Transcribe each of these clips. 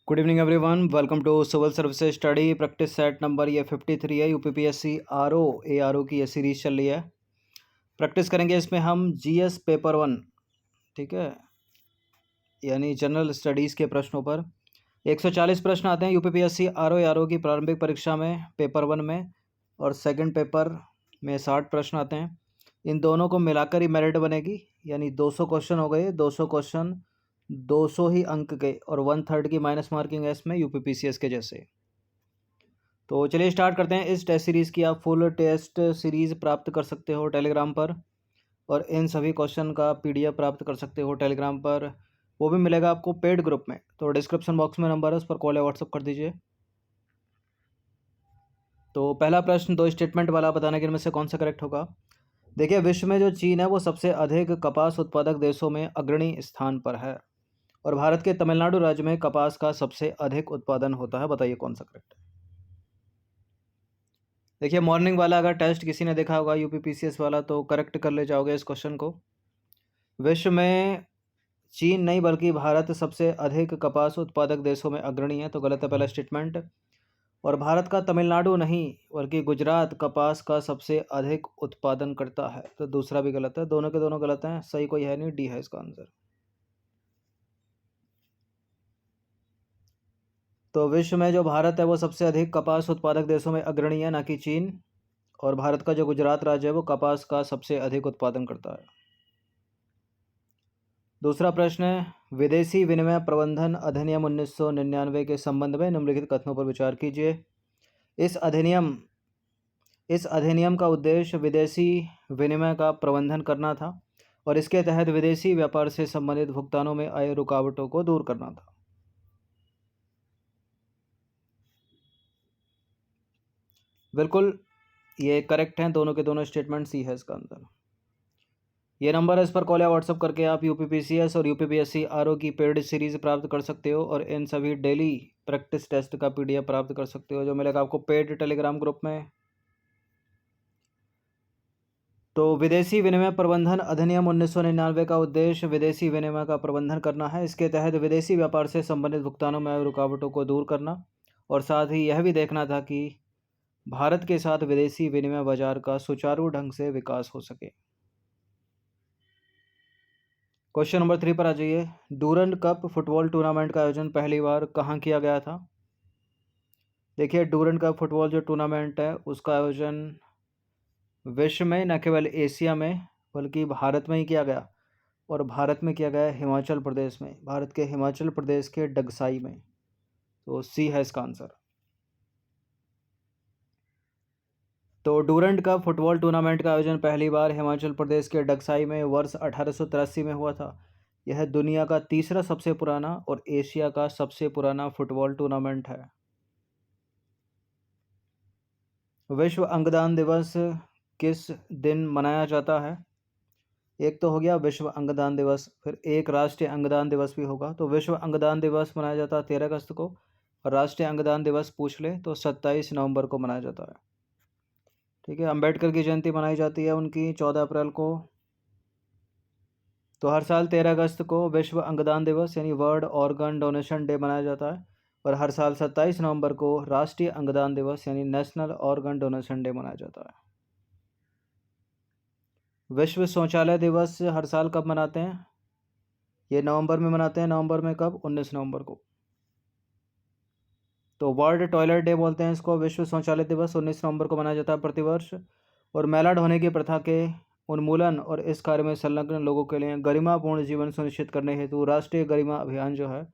Good evening everyone, welcome to civil services study practice set number ये 53 है। UPPSC RO की ये series चल रही है। प्रैक्टिस करेंगे इसमें हम जीएस पेपर 1, ठीक है, यानी जनरल स्टडीज़ के प्रश्नों पर 140 प्रश्न आते हैं यूपीपीएससी आरओ की प्रारंभिक परीक्षा में पेपर 1 में, और सेकंड पेपर में 60 प्रश्न आते हैं। इन दोनों को मिलाकर ही मेरिट बनेगी, यानी 200 क्वेश्चन हो गए। 200 क्वेश्चन 200 ही अंक के, और 1/3 की माइनस मार्किंग है इसमें यूपीपीसीएस के जैसे। तो चलिए स्टार्ट करते हैं। इस टेस्ट सीरीज़ की आप फुल टेस्ट सीरीज़ प्राप्त कर सकते हो टेलीग्राम पर, और इन सभी क्वेश्चन का पीडीएफ प्राप्त कर सकते हो टेलीग्राम पर। वो भी मिलेगा आपको पेड ग्रुप में। तो डिस्क्रिप्शन बॉक्स में नंबर है, उस पर कॉल या व्हाट्सअप कर दीजिए। तो पहला प्रश्न, दो स्टेटमेंट वाला, बताने के इनमें से कौन सा करेक्ट होगा। देखिए, विश्व में जो चीन है वो सबसे अधिक कपास उत्पादक देशों में अग्रणी स्थान पर है, और भारत के तमिलनाडु राज्य में कपास का सबसे अधिक उत्पादन होता है। बताइए कौन सा करेक्ट है। देखिए, मॉर्निंग वाला अगर टेस्ट किसी ने देखा होगा यूपीपीसीएस वाला, तो करेक्ट कर ले जाओगे इस क्वेश्चन को। विश्व में चीन नहीं बल्कि भारत सबसे अधिक कपास उत्पादक देशों में अग्रणी है, तो गलत है पहला स्टेटमेंट। और भारत का तमिलनाडु नहीं बल्कि गुजरात कपास का सबसे अधिक उत्पादन करता है, तो दूसरा भी गलत है। दोनों के दोनों गलत हैं, सही कोई है नहीं, डी है इसका आंसर। तो विश्व में जो भारत है वो सबसे अधिक कपास उत्पादक देशों में अग्रणी है, ना कि चीन। और भारत का जो गुजरात राज्य है वो कपास का सबसे अधिक उत्पादन करता है। दूसरा प्रश्न है, विदेशी विनिमय प्रबंधन अधिनियम 1999 के संबंध में निम्नलिखित कथनों पर विचार कीजिए। इस अधिनियम का उद्देश्य विदेशी विनिमय का प्रबंधन करना था, और इसके तहत विदेशी व्यापार से संबंधित भुगतानों में आए रुकावटों को दूर करना था। बिल्कुल ये करेक्ट हैं, दोनों के दोनों स्टेटमेंट सी है इसका आंसर। ये नंबर है, इस पर कॉल या व्हाट्सअप करके आप यूपीपीसीएस और यूपीपीएससी आरओ की पेड सीरीज प्राप्त कर सकते हो, और इन सभी डेली प्रैक्टिस टेस्ट का पीडीएफ प्राप्त कर सकते हो, जो मिलेगा आपको पेड टेलीग्राम ग्रुप में। तो विदेशी विनिमय प्रबंधन अधिनियम 1999 का उद्देश्य विदेशी विनिमय का प्रबंधन करना है। इसके तहत विदेशी व्यापार से संबंधित भुगतानों में आए रुकावटों को दूर करना, और साथ ही यह भी देखना था कि भारत के साथ विदेशी विनिमय बाजार का सुचारू ढंग से विकास हो सके। क्वेश्चन नंबर 3 पर आ जाइए। डूरंड कप फुटबॉल टूर्नामेंट का आयोजन पहली बार कहाँ किया गया था। देखिए, डूरंड कप फुटबॉल जो टूर्नामेंट है उसका आयोजन विश्व में, न केवल एशिया में, बल्कि भारत में ही किया गया। और भारत में किया गया हिमाचल प्रदेश में, भारत के हिमाचल प्रदेश के डगसाई में। तो सी है इसका आंसर। तो डूरंड कप फुटबॉल टूर्नामेंट का आयोजन पहली बार हिमाचल प्रदेश के डगसाई में वर्ष 1883 में हुआ था। यह दुनिया का तीसरा सबसे पुराना और एशिया का सबसे पुराना फुटबॉल टूर्नामेंट है। विश्व अंगदान दिवस किस दिन मनाया जाता है। एक तो हो गया विश्व अंगदान दिवस, फिर एक राष्ट्रीय अंगदान दिवस भी होगा। तो विश्व अंगदान दिवस मनाया जाता है 13 अगस्त को, और राष्ट्रीय अंगदान दिवस पूछ ले तो 27 नवंबर को मनाया जाता है। ठीक है, अंबेडकर की जयंती मनाई जाती है उनकी 14 अप्रैल को। तो हर साल 13 अगस्त को विश्व अंगदान दिवस यानी वर्ल्ड ऑर्गन डोनेशन डे मनाया जाता है, और हर साल 27 नवंबर को राष्ट्रीय अंगदान दिवस यानी नेशनल ऑर्गन डोनेशन डे मनाया जाता है। विश्व शौचालय दिवस हर साल कब मनाते हैं। ये नवंबर में मनाते हैं। नवंबर में कब, 19 नवंबर को। तो वर्ल्ड टॉयलेट डे बोलते हैं इसको। विश्व शौचालय दिवस 19 नवंबर को मनाया जाता है प्रतिवर्ष। और मैला ढोने की प्रथा के उन्मूलन और इस कार्य में संलग्न लोगों के लिए गरिमापूर्ण जीवन सुनिश्चित करने हेतु राष्ट्रीय गरिमा अभियान जो है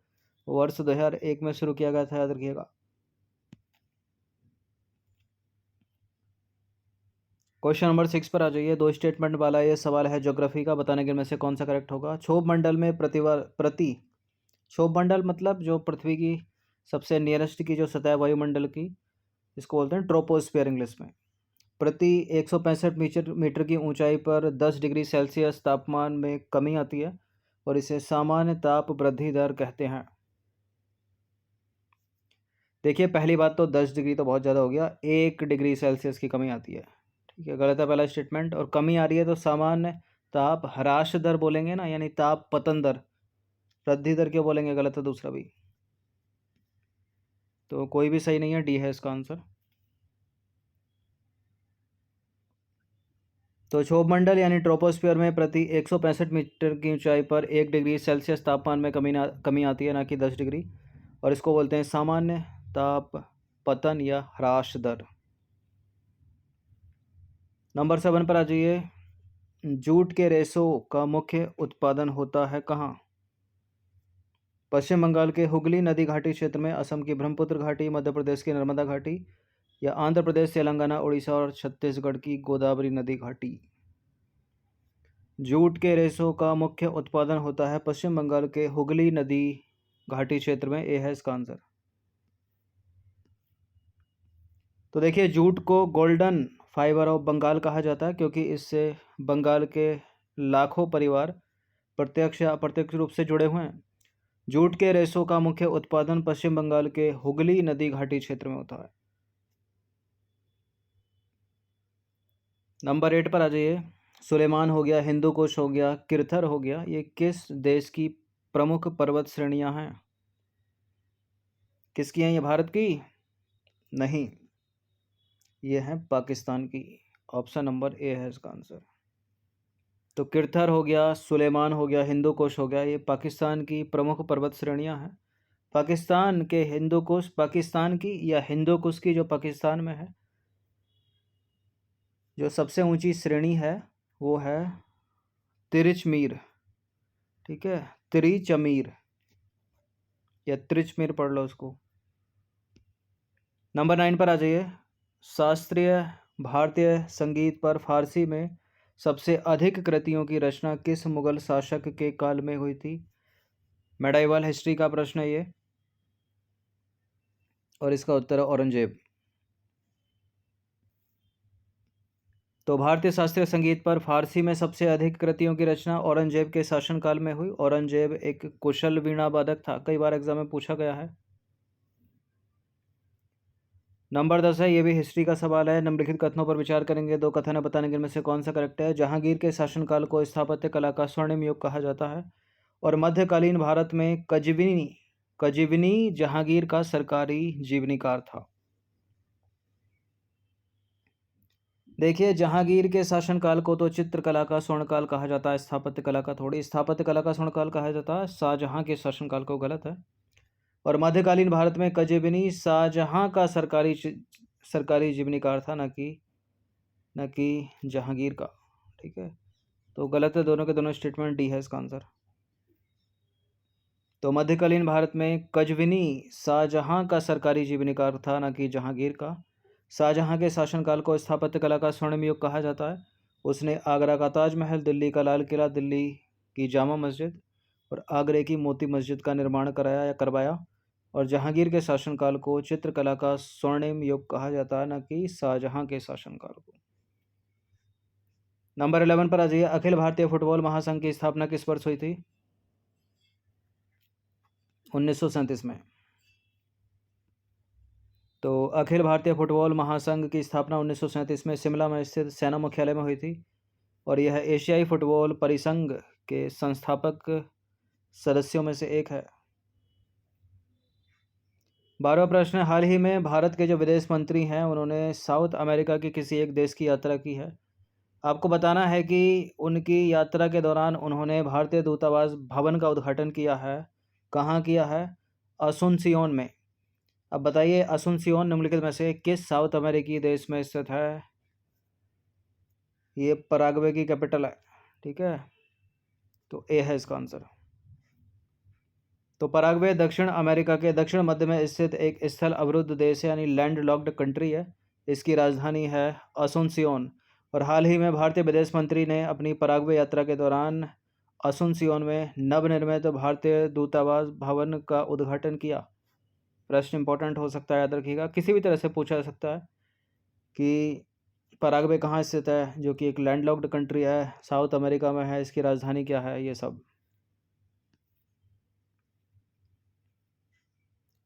वर्ष 2001 में शुरू किया गया था, याद रखिएगा। क्वेश्चन नंबर 6 पर आ जाइए। दो स्टेटमेंट वाला ये सवाल है ज्योग्राफी का, बताने के इनमें से कौन सा करेक्ट होगा। क्षोभ मंडल में क्षोभ मंडल मतलब जो पृथ्वी की सबसे नियरेस्ट की जो सतह वायुमंडल की, इसको बोलते हैं ट्रोपोस्फियर इंग्लिश में। प्रति 165 मीटर की ऊंचाई पर 10 डिग्री सेल्सियस तापमान में कमी आती है, और इसे सामान्य ताप वृद्धि दर कहते हैं। देखिए, पहली बात तो 10 डिग्री तो बहुत ज़्यादा हो गया, 1 डिग्री सेल्सियस की कमी आती है। ठीक है, गलत है पहला स्टेटमेंट। और कमी आ रही है तो सामान्य ताप ह्रास दर बोलेंगे ना, यानी ताप पतन दर। वृद्धि दर क्यों बोलेंगे, गलत है दूसरा भी। तो कोई भी सही नहीं है, डी है इसका आंसर। तो क्षोभमंडल यानी ट्रोपोस्फियर में प्रति 165 मीटर की ऊंचाई पर 1 डिग्री सेल्सियस तापमान में कमी आती है, ना कि 10 डिग्री, और इसको बोलते हैं सामान्य ताप पतन या ह्रास दर। नंबर 7 पर आ जाइए। जूट के रेशों का मुख्य उत्पादन होता है कहाँ? पश्चिम बंगाल के हुगली नदी घाटी क्षेत्र में, असम की ब्रह्मपुत्र घाटी, मध्य प्रदेश की नर्मदा घाटी, या आंध्र प्रदेश, तेलंगाना, उड़ीसा और छत्तीसगढ़ की गोदावरी नदी घाटी। जूट के रेशों का मुख्य उत्पादन होता है पश्चिम बंगाल के हुगली नदी घाटी क्षेत्र में, ए है इसका आंसर। तो देखिए, जूट को गोल्डन फाइबर ऑफ बंगाल कहा जाता है क्योंकि इससे बंगाल के लाखों परिवार प्रत्यक्ष या अप्रत्यक्ष रूप से जुड़े हुए हैं। जूट के रेशों का मुख्य उत्पादन पश्चिम बंगाल के हुगली नदी घाटी क्षेत्र में होता है। नंबर 8 पर आ जाइए। सुलेमान हो गया, हिंदू कुश हो गया, किरथर हो गया, ये किस देश की प्रमुख पर्वत श्रेणियां हैं? किसकी हैं ये? भारत की नहीं, ये हैं पाकिस्तान की। ऑप्शन नंबर ए है इसका आंसर। तो किरथर हो गया, सुलेमान हो गया, हिंदू कुश हो गया, ये पाकिस्तान की प्रमुख पर्वत श्रेणियां हैं। पाकिस्तान के हिंदू कुश, पाकिस्तान की या हिंदू कुश की जो पाकिस्तान में है, जो सबसे ऊंची श्रेणी है वो है तिरिचमीर। ठीक है, तिरिचमीर या त्रिचमीर पढ़ लो उसको। नंबर 9 पर आ जाइए। शास्त्रीय भारतीय संगीत पर फारसी में सबसे अधिक कृतियों की रचना किस मुगल शासक के काल में हुई थी? मेडाइवल हिस्ट्री का प्रश्न है ये, और इसका उत्तर है औरंगजेब। तो भारतीय शास्त्रीय संगीत पर फारसी में सबसे अधिक कृतियों की रचना औरंगजेब के शासनकाल में हुई। औरंगजेब एक कुशल वीणा वादक था, कई बार एग्जाम में पूछा गया है। नंबर 10 है, ये भी हिस्ट्री का सवाल है। निम्नलिखित कथनों पर विचार करेंगे, दो कथन है, बताने के इनमें से कौन सा करेक्ट है? जहांगीर के शासनकाल को स्थापत्य कला का स्वर्णिम युग कहा जाता है, और मध्यकालीन भारत में कजीविनी जहांगीर का सरकारी जीवनीकार था। देखिए, जहांगीर के शासनकाल को तो चित्रकला का स्वर्णकाल कहा जाता है, स्थापत्य कला का थोड़ी। स्थापत्य कला का स्वर्णकाल कहा जाता है शाहजहां के शासनकाल को, गलत है। और मध्यकालीन भारत में कजीविनी शाहजहां का सरकारी जीवनीकार था, न कि जहांगीर का। ठीक है, तो गलत है दोनों के दोनों स्टेटमेंट, डी है इसका आंसर। तो मध्यकालीन भारत में कजविनी शाहजहां का सरकारी जीवनीकार था, न कि जहांगीर का। शाहजहां के शासनकाल को स्थापत्य कला का स्वर्णिम युग कहा जाता है। उसने आगरा का ताजमहल, दिल्ली का लाल किला, दिल्ली की जामा मस्जिद और आगरे की मोती मस्जिद का निर्माण कराया या करवाया। और जहांगीर के शासनकाल को चित्रकला का स्वर्णिम युग कहा जाता है, न कि शाहजहां के शासनकाल को। नंबर 11 पर आ जाइए। अखिल भारतीय फुटबॉल महासंघ की स्थापना किस वर्ष हुई थी? 1937 में। तो अखिल भारतीय फुटबॉल महासंघ की स्थापना 1937 में शिमला में स्थित सेना मुख्यालय में हुई थी, और यह एशियाई फुटबॉल परिसंघ के संस्थापक सदस्यों में से एक है। 12वां प्रश्न, हाल ही में भारत के जो विदेश मंत्री हैं उन्होंने साउथ अमेरिका के किसी एक देश की यात्रा की है। आपको बताना है कि उनकी यात्रा के दौरान उन्होंने भारतीय दूतावास भवन का उद्घाटन किया है। कहाँ किया है? असुनसियोन में। अब बताइए, असुनसियोन निम्नलिखित में से किस साउथ अमेरिकी देश में स्थित है? ये पराग्वे की कैपिटल है। ठीक है, तो ए है इसका आंसर। तो पराग्वे दक्षिण अमेरिका के दक्षिण मध्य में स्थित एक स्थल अवरुद्ध देश है, यानी लैंड लॉक्ड कंट्री है। इसकी राजधानी है असुनसियोन। और हाल ही में भारतीय विदेश मंत्री ने अपनी पराग्वे यात्रा के दौरान असुनसियोन में नवनिर्मित भारतीय दूतावास भवन का उद्घाटन किया। प्रश्न इंपॉर्टेंट हो सकता है, याद रखिएगा, किसी भी तरह से पूछा जा सकता है कि पराग्वे कहाँ स्थित है, जो कि एक लैंडलॉक्ड कंट्री है, साउथ अमेरिका में है, इसकी राजधानी क्या है, ये सब।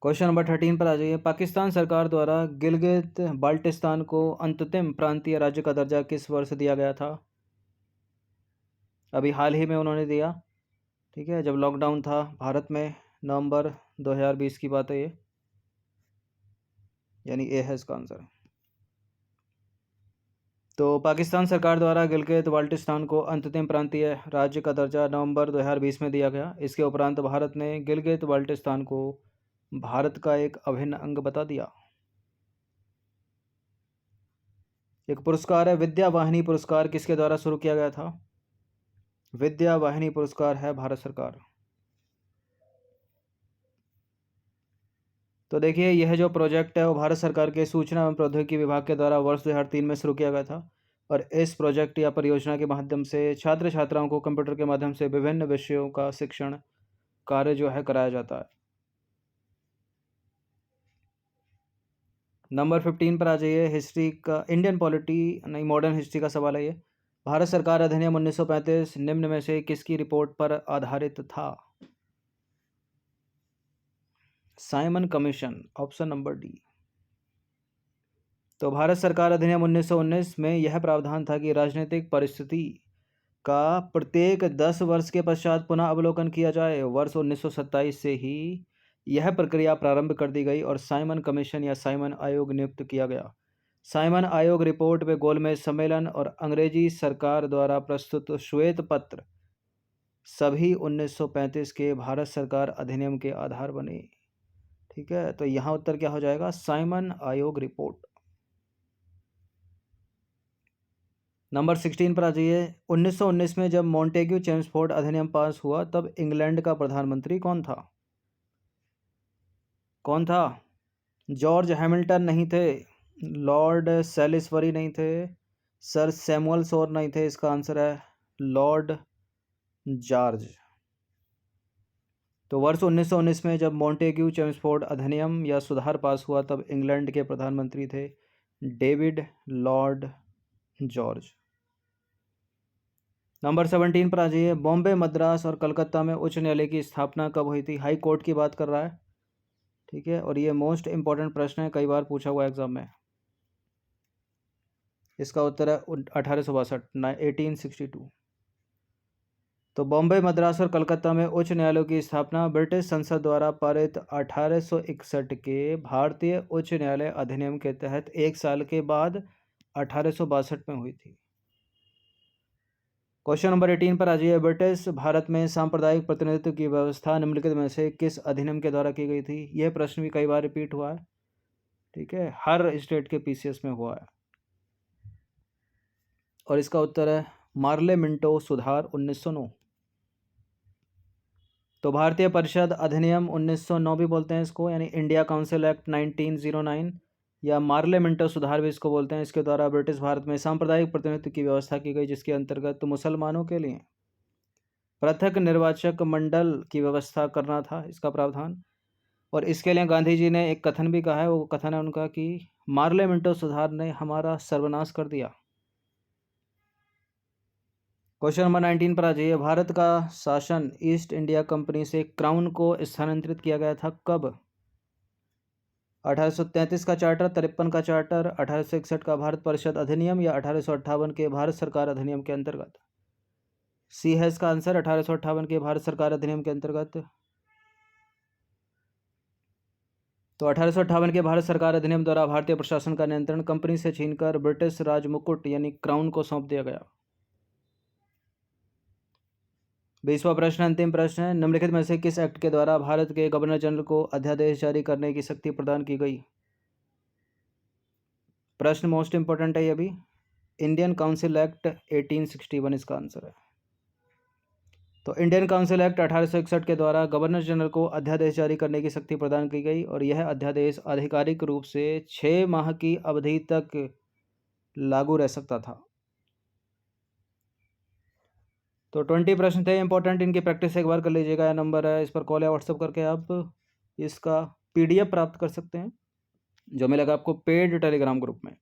क्वेश्चन नंबर 13 पर आ जाइए। पाकिस्तान सरकार द्वारा गिलगित बाल्टिस्तान को अंतरिम प्रांतीय राज्य का दर्जा किस वर्ष दिया गया था? अभी हाल ही में उन्होंने दिया। ठीक है, जब लॉकडाउन था भारत में, नवंबर 2020 की बात है ये। यानी ए है इसका आंसर। तो पाकिस्तान सरकार द्वारा गिलगित बाल्टिस्तान को अंततम प्रांतीय राज्य का दर्जा नवंबर 2020 में दिया गया। इसके उपरांत भारत ने गिलगित बाल्टिस्तान को भारत का एक अभिन्न अंग बता दिया। एक पुरस्कार है विद्या वाहिनी पुरस्कार, किसके द्वारा शुरू किया गया था? विद्या वाहिनी पुरस्कार है भारत सरकार। तो देखिए यह जो प्रोजेक्ट है वो भारत सरकार के सूचना एवं प्रौद्योगिकी विभाग के द्वारा वर्ष 2003 में शुरू किया गया था और इस प्रोजेक्ट या परियोजना के माध्यम से छात्र छात्राओं को कंप्यूटर के माध्यम से विभिन्न विषयों का शिक्षण कार्य जो है कराया जाता है। नंबर 15 पर आ जाइए। हिस्ट्री का इंडियन पॉलिटी नहीं मॉडर्न हिस्ट्री का सवाल है ये। भारत सरकार अधिनियम 1935 निम्न में से किसकी रिपोर्ट पर आधारित था? Simon commission, option number D. तो भारत सरकार अधिनियम 1919 में यह प्रावधान था कि राजनीतिक परिस्थिति का प्रत्येक 10 वर्ष के पश्चात पुनः अवलोकन किया जाए। वर्ष 1927 से ही यह प्रक्रिया प्रारंभ कर दी गई और साइमन कमीशन या साइमन आयोग नियुक्त किया गया। साइमन आयोग रिपोर्ट में गोलमेज सम्मेलन और अंग्रेजी सरकार द्वारा प्रस्तुत श्वेत पत्र सभी 1935 के भारत सरकार अधिनियम के आधार बने। ठीक है, तो यहाँ उत्तर क्या हो जाएगा? साइमन आयोग रिपोर्ट। नंबर 16 पर आ जाइए। 1919 में जब मॉन्टेग्यू चेम्सफोर्ड अधिनियम पास हुआ तब इंग्लैंड का प्रधानमंत्री कौन था? कौन था? जॉर्ज हैमिल्टन नहीं थे, लॉर्ड सैलिसबरी नहीं थे, सर सैमुअल शोर नहीं थे। इसका आंसर है लॉर्ड जॉर्ज। तो वर्ष 1919 में जब मॉन्टेग्यू चेम्सफोर्ड अधिनियम या सुधार पास हुआ तब इंग्लैंड के प्रधानमंत्री थे डेविड लॉर्ड जॉर्ज। नंबर 17 पर आ जाइए। बॉम्बे, मद्रास और कलकत्ता में उच्च न्यायालय की स्थापना कब हुई थी? हाई कोर्ट की बात कर रहा है। ठीक है, और ये मोस्ट इंपॉर्टेंट प्रश्न है, कई बार पूछा हुआ एग्जाम में। इसका उत्तर है 1862, 1862। तो बॉम्बे, मद्रास और कलकत्ता में उच्च न्यायालयों की स्थापना ब्रिटिश संसद द्वारा पारित 1861 के भारतीय उच्च न्यायालय अधिनियम के तहत 1 साल के बाद 1862 में हुई थी। क्वेश्चन नंबर 18 पर आ जाइए। ब्रिटिश भारत में सांप्रदायिक प्रतिनिधित्व की व्यवस्था निम्नलिखित में से किस अधिनियम के द्वारा की गई थी? यह प्रश्न भी कई बार रिपीट हुआ है। ठीक है, हर स्टेट के पीसीएस में हुआ है और इसका उत्तर है मार्ले मिंटो सुधार 1909। तो भारतीय परिषद अधिनियम 1909 भी बोलते हैं इसको, यानी इंडिया काउंसिल एक्ट 1909 या मार्ले मिंटो सुधार भी इसको बोलते हैं। इसके द्वारा ब्रिटिश भारत में सांप्रदायिक प्रतिनिधित्व की व्यवस्था की गई, जिसके अंतर्गत मुसलमानों के लिए पृथक निर्वाचक मंडल की व्यवस्था करना था इसका प्रावधान। और इसके लिए गांधी जी ने एक कथन भी कहा है, वो कथन है उनका कि मार्ले मिंटो सुधार ने हमारा सर्वनाश कर दिया। क्वेश्चन नंबर 19 पर आ जाइए। भारत का शासन ईस्ट इंडिया कंपनी से क्राउन को स्थानांतरित किया गया था कब? 1833 का चार्टर, 53 का चार्टर, 1861 का भारत परिषद अधिनियम या 1858 के भारत सरकार अधिनियम के अंतर्गत? सी है इसका आंसर, 1858 के भारत सरकार अधिनियम के अंतर्गत। तो 1858 के भारत सरकार अधिनियम द्वारा भारतीय प्रशासन का नियंत्रण कंपनी से छीनकर ब्रिटिश राज मुकुट यानी क्राउन को सौंप दिया गया। 20वां प्रश्न, अंतिम प्रश्न है। निम्नलिखित में से किस एक्ट के द्वारा भारत के गवर्नर जनरल को अध्यादेश जारी करने की शक्ति प्रदान की गई? प्रश्न मोस्ट इंपोर्टेंट है ये भी। इंडियन काउंसिल एक्ट 1861 इसका आंसर है। तो इंडियन काउंसिल एक्ट 1861 के द्वारा गवर्नर जनरल को अध्यादेश जारी करने की शक्ति प्रदान की गई और यह अध्यादेश आधिकारिक रूप से 6 माह की अवधि तक लागू रह सकता था। तो 20 प्रश्न थे इंपॉर्टेंट, इनकी प्रैक्टिस एक बार कर लीजिएगा। नंबर है इस पर कॉल या व्हाट्सअप करके आप इसका PDF प्राप्त कर सकते हैं, जो मिलेगा आपको पेड टेलीग्राम ग्रुप में।